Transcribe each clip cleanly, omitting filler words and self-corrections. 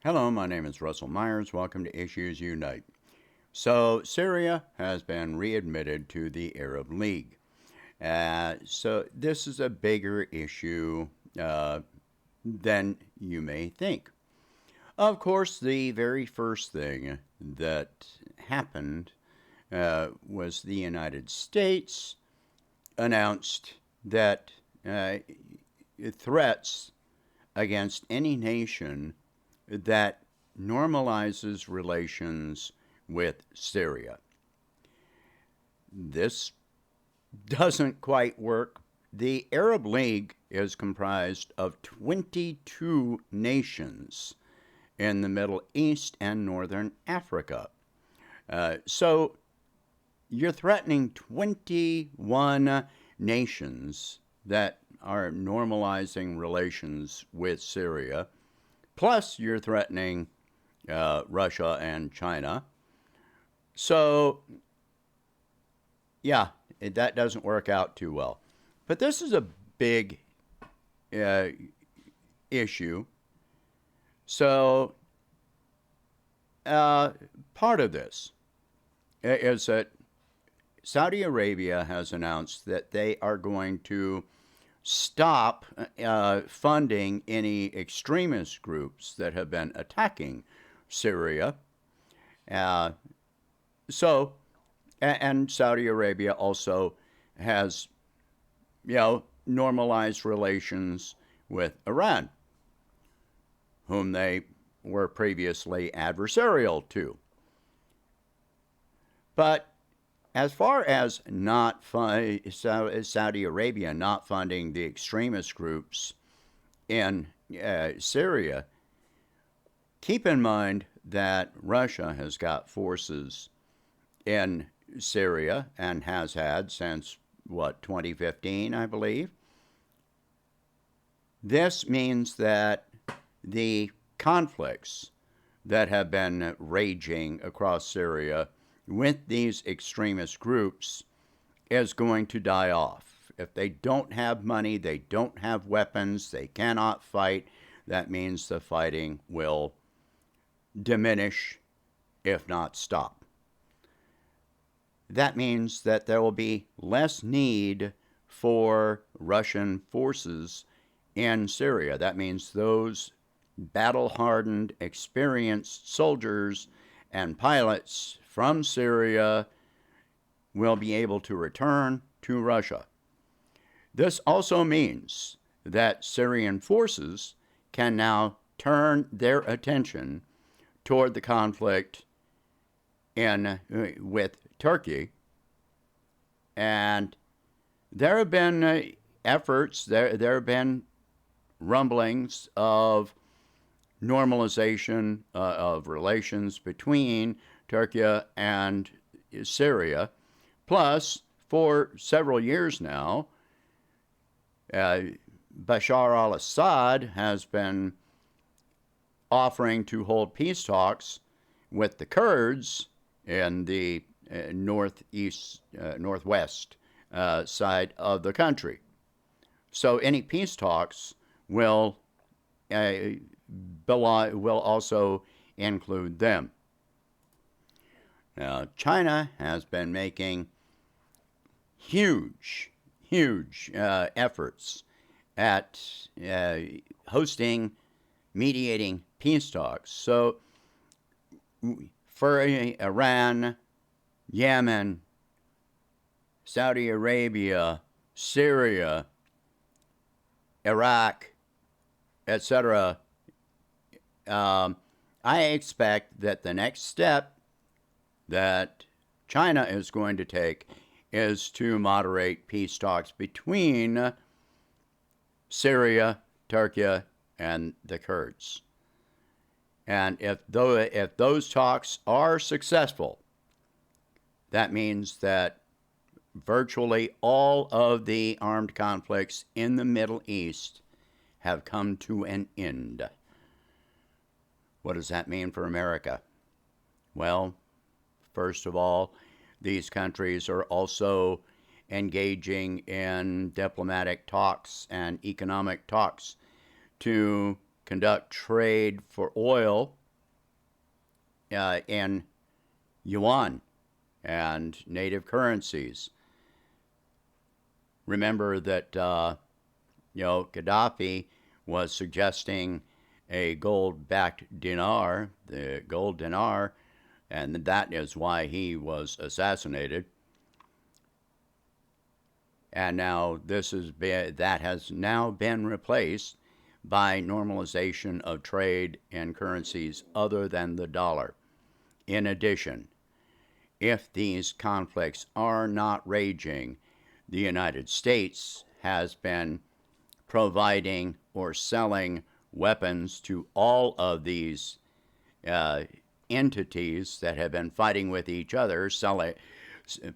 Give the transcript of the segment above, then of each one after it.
Hello, my name is Russell Myers. Welcome to Issues Unite. So, Syria has been readmitted to the Arab League. So, this is a bigger issue than you may think. Of course, the very first thing that happened was the United States announced that threats against any nation that normalizes relations with Syria. This doesn't quite work. The Arab League is comprised of 22 nations in the Middle East and Northern Africa. So you're threatening 21 nations that are normalizing relations with Syria. Plus, you're threatening Russia and China. So, yeah, that doesn't work out too well. But this is a big uh, issue. So, part of this is that Saudi Arabia has announced that they are going to stop funding any extremist groups that have been attacking Syria. Uh, so, and Saudi Arabia also has, normalized relations with Iran, whom they were previously adversarial to. But as far as Saudi Arabia not funding the extremist groups in Syria, keep in mind that Russia has got forces in Syria and has had since, 2015, I believe. This means that the conflicts that have been raging across Syria with these extremist groups is going to die off. If they don't have money, they don't have weapons, they cannot fight, that means the fighting will diminish, if not stop. That means that there will be less need for Russian forces in Syria. That means those battle hardened, experienced soldiers and pilots from Syria will be able to return to Russia. This also means that Syrian forces can now turn their attention toward the conflict with Turkey. And there have been efforts, there have been rumblings of normalization of relations between Turkey and Syria. Plus, for several years now, Bashar al-Assad has been offering to hold peace talks with the Kurds in the northwest side of the country. So any peace talks will also include them. Now, China has been making huge efforts at hosting, mediating peace talks. So, for Iran, Yemen, Saudi Arabia, Syria, Iraq, etc., I expect that the next step that China is going to take is to moderate peace talks between Syria, Turkey, and the Kurds. And if those talks are successful, that means that virtually all of the armed conflicts in the Middle East have come to an end. What does that mean for America? Well, first of all, these countries are also engaging in diplomatic talks and economic talks to conduct trade for oil in yuan and native currencies. Remember that Gaddafi was suggesting a gold-backed dinar, the gold dinar, and that is why he was assassinated. And now that has now been replaced by normalization of trade in currencies other than the dollar. In addition, if these conflicts are not raging, the United States has been providing or selling weapons to all of these entities that have been fighting with each other,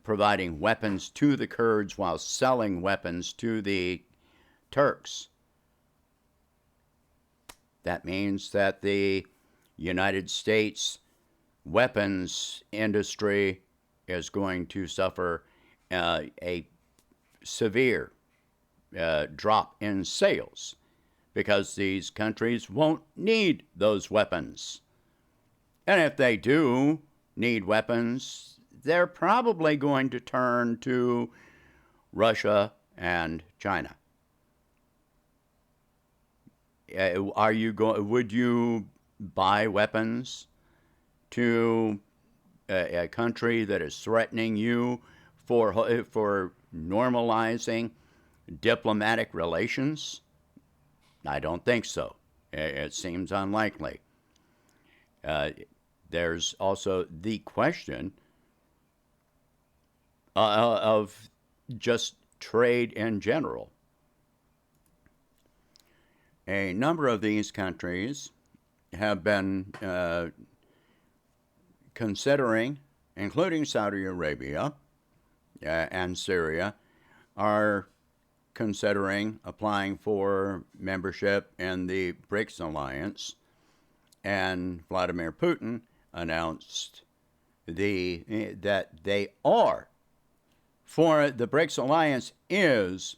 providing weapons to the Kurds while selling weapons to the Turks. That means that the United States weapons industry is going to suffer a severe drop in sales because these countries won't need those weapons. And if they do need weapons, they're probably going to turn to Russia and China. Would you buy weapons to a country that is threatening you for normalizing diplomatic relations? I don't think so. It seems unlikely. There's also the question of just trade in general. A number of these countries have been considering, including Saudi Arabia and Syria, are considering applying for membership in the BRICS alliance, and Vladimir Putin announced that they are. For the BRICS alliance is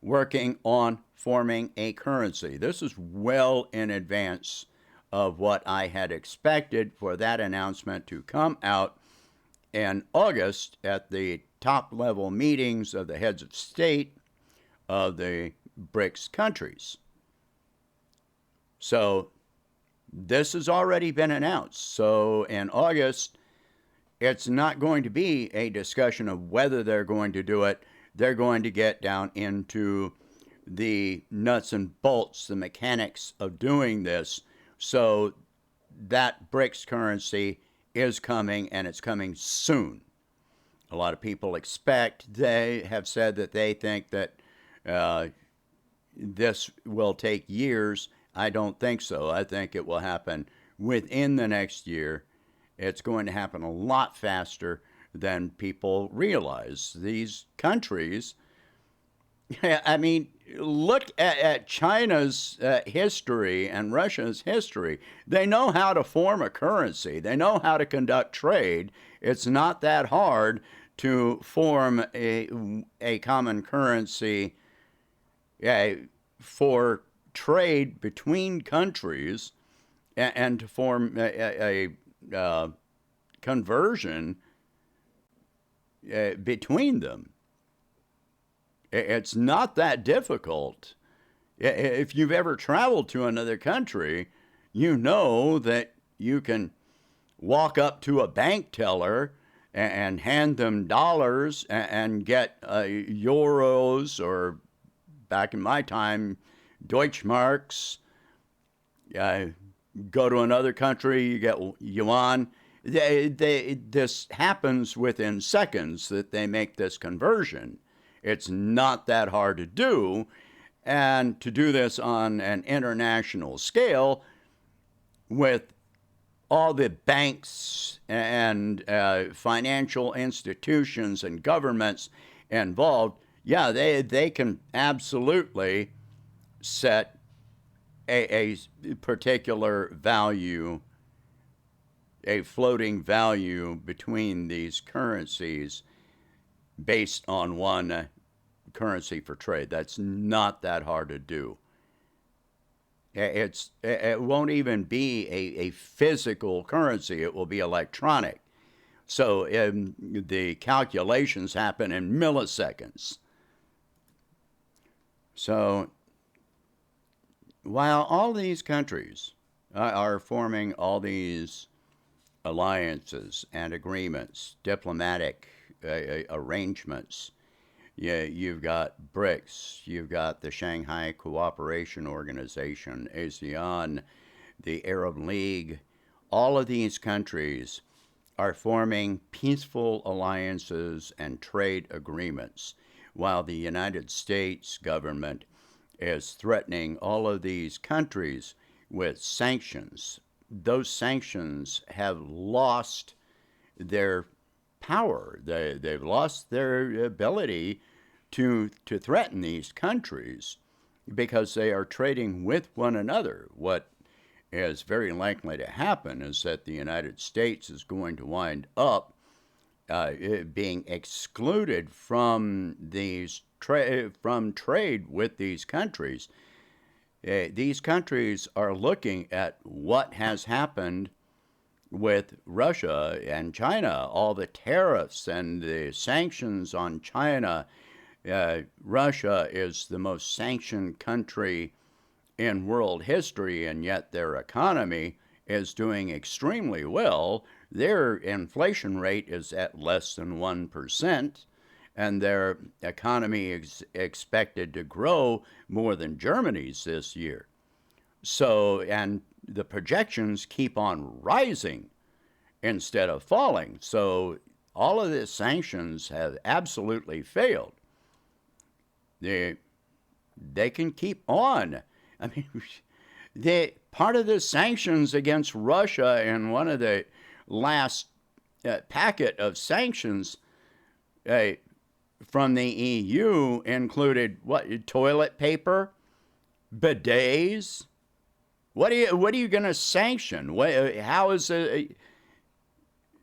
working on forming a currency. This is well in advance of what I had expected for that announcement to come out in August at the top-level meetings of the heads of state of the BRICS countries. So this has already been announced. So in August, it's not going to be a discussion of whether they're going to do it. They're going to get down into the nuts and bolts, the mechanics of doing this. So that BRICS currency is coming, and it's coming soon. A lot of people they have said that they think that this will take years. I don't think so. I think it will happen within the next year. It's going to happen a lot faster than people realize. These countries, I mean, look at China's history and Russia's history. They know how to form a currency. They know how to conduct trade. It's not that hard to form a common currency for trade between countries and to form a conversion between them. It's not that difficult. If you've ever traveled to another country, you know that you can walk up to a bank teller and hand them dollars and get euros, or back in my time, Deutschmarks. Go to another country, you get yuan. This happens within seconds that they make this conversion. It's not that hard to do. And to do this on an international scale with all the banks and financial institutions and governments involved, yeah, they can absolutely set a particular value, a floating value between these currencies based on one currency for trade. That's not that hard to do. It won't even be a physical currency. It will be electronic. So the calculations happen in milliseconds. So while all these countries are forming all these alliances and agreements, diplomatic arrangements, yeah, you've got BRICS, you've got the Shanghai Cooperation Organization, ASEAN, the Arab League. All of these countries are forming peaceful alliances and trade agreements, while the United States government is threatening all of these countries with sanctions. Those sanctions have lost their power. They've lost their ability to threaten these countries because they are trading with one another. What is very likely to happen is that the United States is going to wind up being excluded from from trade with these countries. These countries are looking at what has happened with Russia and China, all the tariffs and the sanctions on China. Russia is the most sanctioned country in world history, and yet their economy is doing extremely well. Their inflation rate is at less than 1%, and their economy is expected to grow more than Germany's this year. So, and the projections keep on rising instead of falling. So, all of the sanctions have absolutely failed. They can keep on. I mean, part of the sanctions against Russia in one of the last packet of sanctions from the EU included what? Toilet paper, bidets. What are you going to sanction? How is it?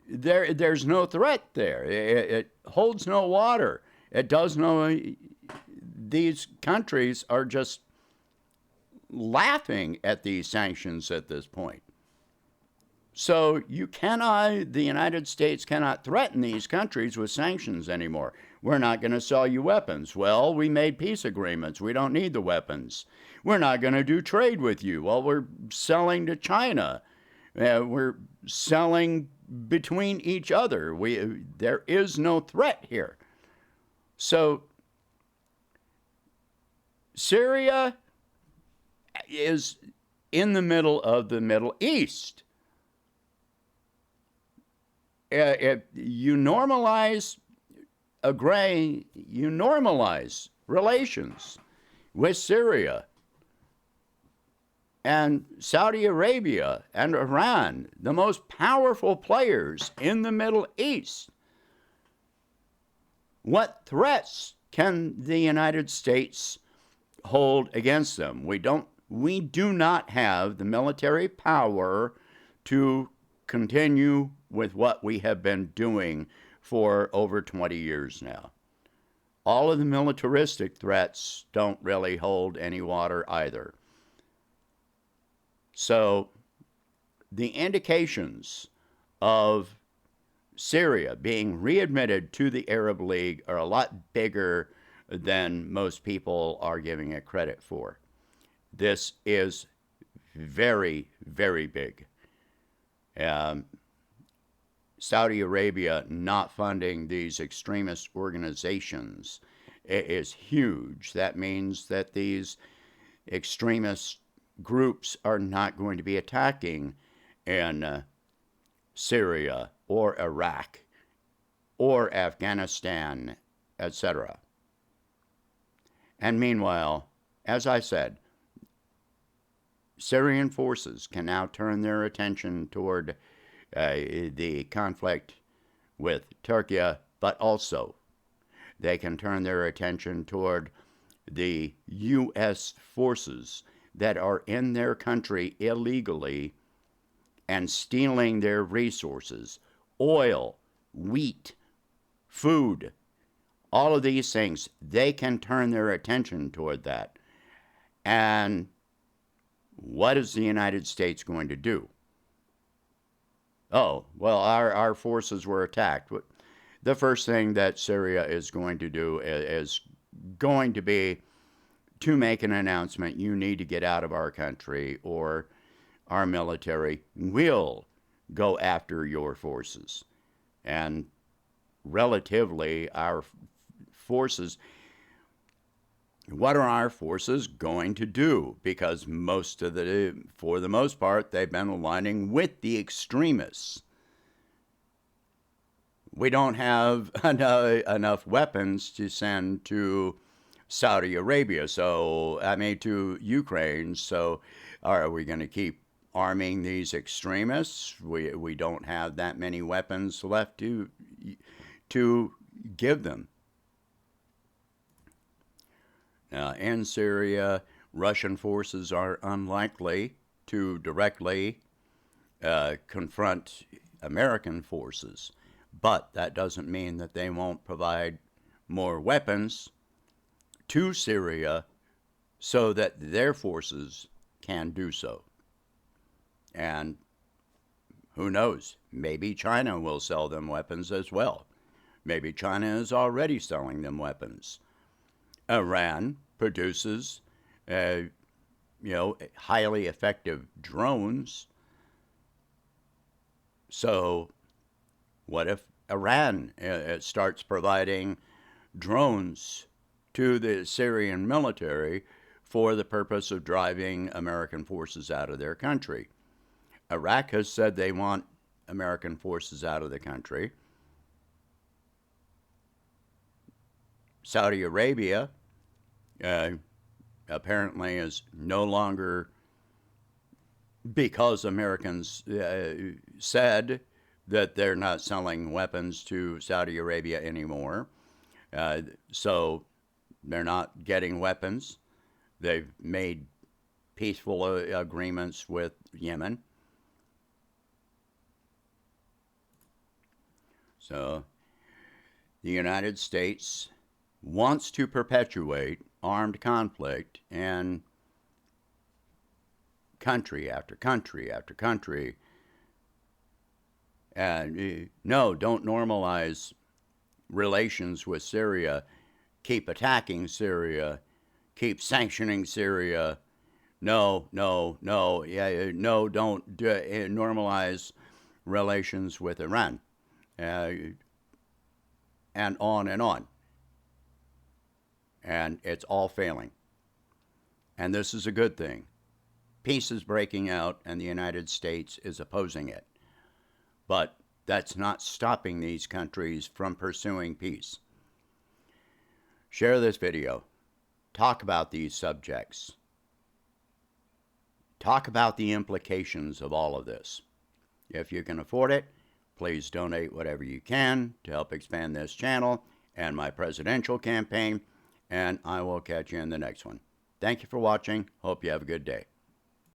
There's no threat there. It holds no water. It does no. These countries are just laughing at these sanctions at this point. So the United States cannot threaten these countries with sanctions anymore. We're not going to sell you weapons. Well, we made peace agreements. We don't need the weapons. We're not going to do trade with you. Well, we're selling to China. We're selling between each other. There is no threat here. So Syria is in the middle of the Middle East. You normalize relations with Syria and Saudi Arabia and Iran, the most powerful players in the Middle East. What threats can the United States hold against them? We do not have the military power to continue with what we have been doing for over 20 years now. All of the militaristic threats don't really hold any water either. So the indications of Syria being readmitted to the Arab League are a lot bigger than most people are giving it credit for. This is very, very big. Saudi Arabia not funding these extremist organizations is huge. That means that these extremist groups are not going to be attacking in Syria or Iraq or Afghanistan, etc. And meanwhile, as I said, Syrian forces can now turn their attention toward the conflict with Turkey, but also they can turn their attention toward the U.S. forces that are in their country illegally and stealing their resources, oil, wheat, food, all of these things. They can turn their attention toward that. And What is the United States going to do? Oh, well, our forces were attacked. The first thing that Syria is going to do is going to be to make an announcement: you need to get out of our country, or our military will go after your forces. And relatively, our forces, what are our forces going to do? Because for the most part, they've been aligning with the extremists. We don't have enough weapons to send to Saudi Arabia, to Ukraine. So are we going to keep arming these extremists? We don't have that many weapons left to give them. In Syria, Russian forces are unlikely to directly confront American forces, but that doesn't mean that they won't provide more weapons to Syria so that their forces can do so. And who knows, maybe China will sell them weapons as well. Maybe China is already selling them weapons. Iran produces, highly effective drones. So what if Iran starts providing drones to the Syrian military for the purpose of driving American forces out of their country? Iraq has said they want American forces out of the country. Saudi Arabia apparently is no longer, because Americans said that they're not selling weapons to Saudi Arabia anymore. So they're not getting weapons. They've made peaceful agreements with Yemen. So the United States wants to perpetuate armed conflict in country after country after country. And no, don't normalize relations with Syria. Keep attacking Syria. Keep sanctioning Syria. No, don't normalize relations with Iran. And on and on. And it's all failing. And this is a good thing. Peace is breaking out, and the United States is opposing it. But that's not stopping these countries from pursuing peace. Share this video. Talk about these subjects. Talk about the implications of all of this. If you can afford it, please donate whatever you can to help expand this channel and my presidential campaign, and I will catch you in the next one. Thank you for watching. Hope you have a good day.